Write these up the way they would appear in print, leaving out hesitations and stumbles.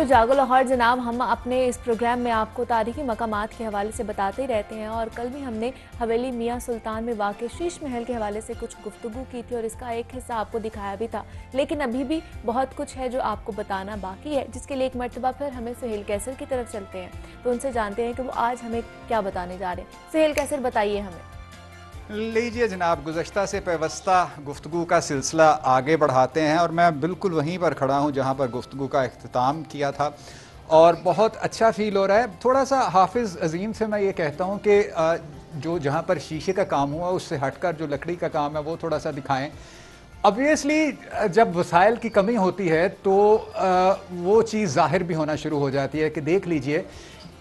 तो जागो लाहौर जनाब, हम अपने इस प्रोग्राम में आपको तारीखी मकामात के हवाले से बताते ही रहते हैं और कल भी हमने हवेली मियाँ सुल्तान में वाक़ शीश महल के हवाले से कुछ गुफ्तगू की थी और इसका एक हिस्सा आपको दिखाया भी था। लेकिन अभी भी बहुत कुछ है जो आपको बताना बाकी है, जिसके लिए एक मरतबा फिर हमें सुहेल कैसर की तरफ चलते हैं, तो उनसे जानते हैं कि वो आज हमें क्या बताने जा रहे हैं। सुहेल कैसर, बताइए हमें। लीजिए जनाब, गुज़श्ता से पेवस्ता गुफ्तगू का सिलसिला आगे बढ़ाते हैं और मैं बिल्कुल वहीं पर खड़ा हूँ जहाँ पर गुफ्तगू का इख्तिताम किया था और बहुत अच्छा फ़ील हो रहा है। थोड़ा सा हाफिज़ अज़ीम से मैं ये कहता हूँ कि जो जहाँ पर शीशे का काम हुआ उससे हटकर जो लकड़ी का काम है वो थोड़ा सा दिखाएं। ऑब्वियसली जब वसाइल की कमी होती है तो वो चीज़ ज़ाहिर भी होना शुरू हो जाती है कि देख लीजिए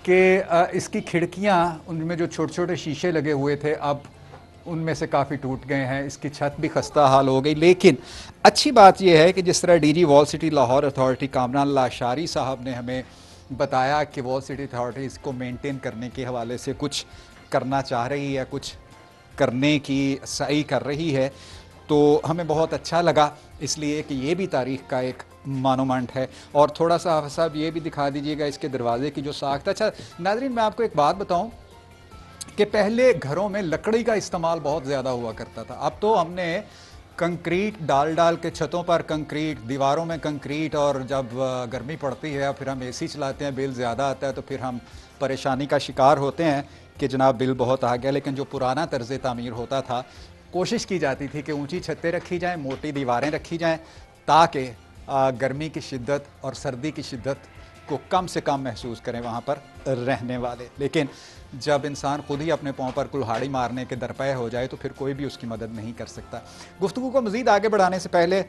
कि इसकी खिड़कियाँ, उनमें जो छोटे छोटे शीशे लगे हुए थे अब उनमें से काफ़ी टूट गए हैं, इसकी छत भी खस्ता हाल हो गई। लेकिन अच्छी बात यह है कि जिस तरह DG wall city Lahore authority Kamran Lashari साहब ने हमें बताया कि वॉल सिटी अथॉरिटी इसको मेंटेन करने के हवाले से कुछ करना चाह रही है, कुछ करने की सही कर रही है, तो हमें बहुत अच्छा लगा, इसलिए कि ये भी तारीख़ का एक मानोमेंट है। और थोड़ा सा साहब ये भी दिखा दीजिएगा इसके दरवाजे की जो साख्त। अच्छा नाज़रीन, मैं आपको एक बात बताऊं कि पहले घरों में लकड़ी का इस्तेमाल बहुत ज़्यादा हुआ करता था। अब तो हमने कंक्रीट डाल डाल के, छतों पर कंक्रीट, दीवारों में कंक्रीट, और जब गर्मी पड़ती है फिर हम एसी चलाते हैं, बिल ज़्यादा आता है तो फिर हम परेशानी का शिकार होते हैं कि जनाब बिल बहुत आ गया। लेकिन जो पुराना तर्ज़ तामीर होता था, कोशिश की जाती थी कि ऊंची छतें रखी जाएं, मोटी दीवारें रखी जाएं, ताकि गर्मी की शिद्दत और सर्दी की शिद्दत को कम से कम महसूस करें वहाँ पर रहने वाले। लेकिन जब इंसान खुद ही अपने पाँव पर कुल्हाड़ी मारने के दरपे हो जाए तो फिर कोई भी उसकी मदद नहीं कर सकता। गुफ्तगू को मज़ीद आगे बढ़ाने से पहले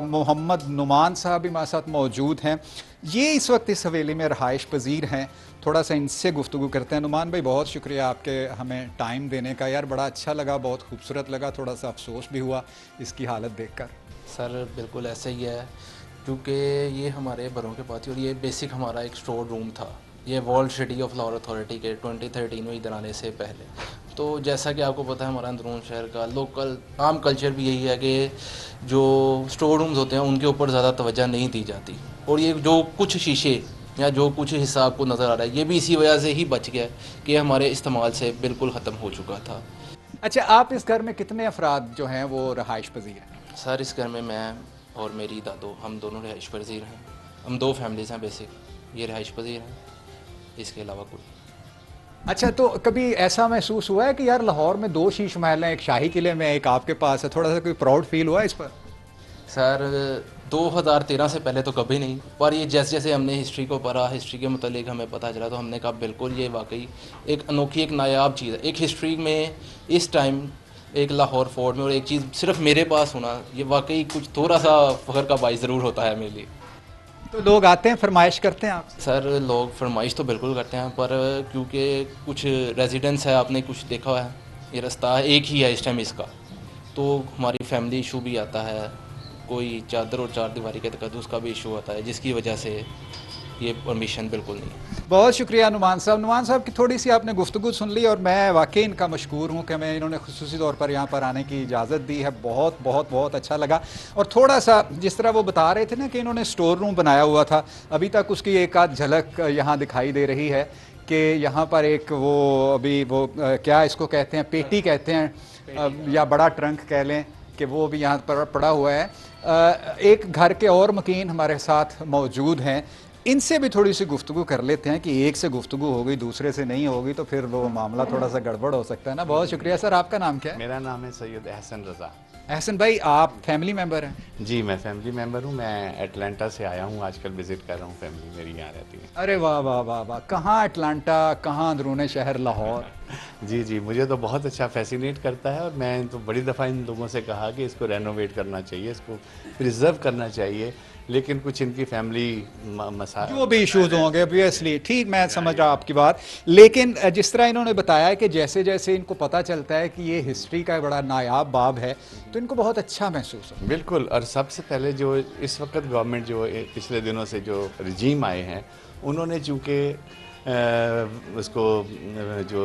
मोहम्मद नुमान साहब भी हमारे साथ मौजूद हैं। ये इस वक्त इस हवेली में रहाइश पजीर हैं, थोड़ा सा इनसे गुफ्तगू करते हैं। नुमान भाई, बहुत शुक्रिया आपके हमें टाइम देने का। यार बड़ा अच्छा लगा, बहुत खूबसूरत लगा, थोड़ा सा अफसोस भी हुआ इसकी हालत देख कर। सर बिल्कुल ऐसे ही है, क्योंकि ये हमारे बरों के पास थी और ये बेसिक हमारा एक स्टोर रूम था। ये wall city of Lahore authority के 2013 में इधर आने से पहले, तो जैसा कि आपको पता है हमारा अंदरून शहर का लोकल आम कल्चर भी यही है कि जो स्टोर रूम्स होते हैं उनके ऊपर ज़्यादा तवज्जो नहीं दी जाती। और ये जो कुछ शीशे या जो कुछ हिस्सा आपको नज़र आ रहा है, ये भी इसी वजह से ही बच गया कि हमारे इस्तेमाल से बिल्कुल ख़त्म हो चुका था। अच्छा, आप इस घर में कितने अफराद जो हैं वो रहाइश पजीर हैं? सर इस घर में मैं और मेरी दादो, हम दोनों रहाइश पजीर हैं। हम दो फैमिलीज़ हैं बेसिक, ये रहाइश पजीर हैं, इसके अलावा कोई। अच्छा, तो कभी ऐसा महसूस हुआ है कि यार लाहौर में दो शीश महल हैं, एक शाही किले में एक आपके पास है, थोड़ा सा कोई प्राउड फील हुआ इस पर? सर 2013 से पहले तो कभी नहीं, पर ये जैसे जैसे हमने हिस्ट्री को पढ़ा, हिस्ट्री के मुतालिक हमें पता चला, तो हमने कहा बिल्कुल ये वाकई एक अनोखी, एक नायाब चीज़ है। एक हिस्ट्री में इस टाइम एक लाहौर फोर्ट में और एक चीज़ सिर्फ मेरे पास होना, ये वाकई कुछ थोड़ा सा फ़ख्र का बाइस ज़रूर होता है मेरे लिए। तो लोग आते हैं, फरमाइश करते हैं आपसे? सर लोग फरमाइश तो बिल्कुल करते हैं, पर क्योंकि कुछ रेजिडेंस है, आपने कुछ देखा हुआ है, ये रास्ता एक ही है इस टाइम इसका, तो हमारी फैमिली इशू भी आता है, कोई चादर और चार दीवारी के तकद्दुस का भी इशू आता है, जिसकी वजह से ये परमिशन बिल्कुल नहीं। बहुत शुक्रिया नुमान साहब। नुमान साहब की थोड़ी सी आपने गुफ्तगू सुन ली और मैं वाकई इनका मशकूर हूँ कि हमें इन्होंने खुसूसी तौर पर यहाँ पर आने की इजाज़त दी है। बहुत बहुत बहुत अच्छा लगा। और थोड़ा सा जिस तरह वो बता रहे थे ना कि इन्होंने स्टोर रूम बनाया हुआ था, अभी तक उसकी एक आध झलक यहाँ दिखाई दे रही है कि यहाँ पर एक वो अभी वो क्या इसको कहते हैं, पेटी कहते हैं या बड़ा ट्रंक कह लें, कि वो भी यहाँ पर पड़ा हुआ है। एक घर के और मकीन हमारे साथ मौजूद हैं, इनसे भी थोड़ी सी गुफ्तगू कर लेते हैं कि एक से गुफ्तगू हो गई दूसरे से नहीं होगी तो फिर वो मामला थोड़ा सा गड़बड़ हो सकता है ना। बहुत शुक्रिया सर। आपका नाम क्या है? मेरा नाम है सैयद अहसन रज़ा। अहसन भाई, आप फैमिली मेंबर हैं? जी मैं फैमिली मेंबर हूँ, मैं अटलांटा से आया हूँ, आजकल विज़िट कर रहा हूँ, फैमिली मेरी यहाँ रहती है। अरे वाह वाह वाह वाह, कहाँ अटलांटा, कहाँ अंदरूने शहर लाहौर। जी जी, मुझे तो बहुत अच्छा फैसिनेट करता है और मैं तो बड़ी दफ़ा इन लोगों से कहा कि इसको रेनोवेट करना चाहिए, इसको प्रिजर्व करना चाहिए, लेकिन कुछ इनकी फैमिली जो भी इश्यूज होंगे ऑब्वियसली, ठीक, मैं समझ रहा हूँ आपकी बात। लेकिन जिस तरह इन्होंने बताया कि जैसे जैसे इनको पता चलता है कि ये हिस्ट्री का बड़ा नायाब बाब है तो इनको बहुत अच्छा महसूस हो। बिल्कुल। और सबसे पहले जो इस वक्त गवर्नमेंट जो पिछले दिनों से जो रजीम आए हैं, उन्होंने चूँकि उसको जो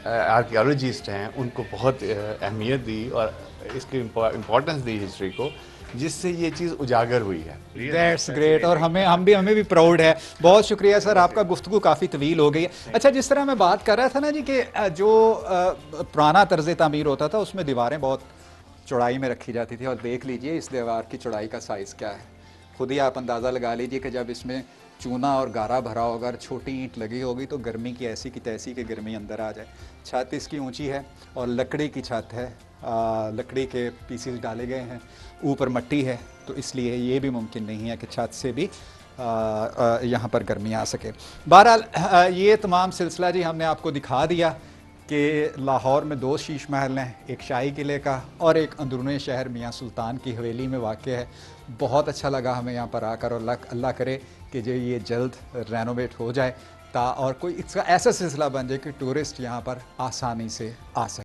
आर्कियोलॉजिस्ट हैं उनको बहुत अहमियत दी और इसकी इम्पोर्टेंस दी हिस्ट्री को, जिससे ये चीज़ उजागर हुई है। That's great. और हमें भी प्राउड है। बहुत शुक्रिया सर, आपका गुफ्तगू काफ़ी तवील हो गई है। अच्छा, जिस तरह मैं बात कर रहा था ना जी कि जो पुराना तर्ज तामीर होता था उसमें दीवारें बहुत चौड़ाई में रखी जाती थी, और देख लीजिए इस दीवार की चौड़ाई का साइज़ क्या है, खुद ही आप अंदाज़ा लगा लीजिए कि जब इसमें चूना और गारा भरा होगा और छोटी ईंट लगी होगी तो गर्मी की ऐसी की तैसी की गर्मी अंदर आ जाए। छत इसकी ऊंची है और लकड़ी की छत है, लकड़ी के पीसीस डाले गए हैं, ऊपर मट्टी है, तो इसलिए ये भी मुमकिन नहीं है कि छत से भी यहाँ पर गर्मी आ सके। बहरहाल ये तमाम सिलसिला जी हमने आपको दिखा दिया कि लाहौर में 2 शीश महल हैं, एक शाही किले का और एक अंदरूनी शहर मियाँ सुल्तान की हवेली में वाक़ है। बहुत अच्छा लगा हमें यहाँ पर आकर, और अल्लाह करे कि जो ये जल्द रेनोवेट हो जाए और कोई इसका ऐसा सिलसिला बन जाए कि टूरिस्ट यहाँ पर आसानी से आ सके।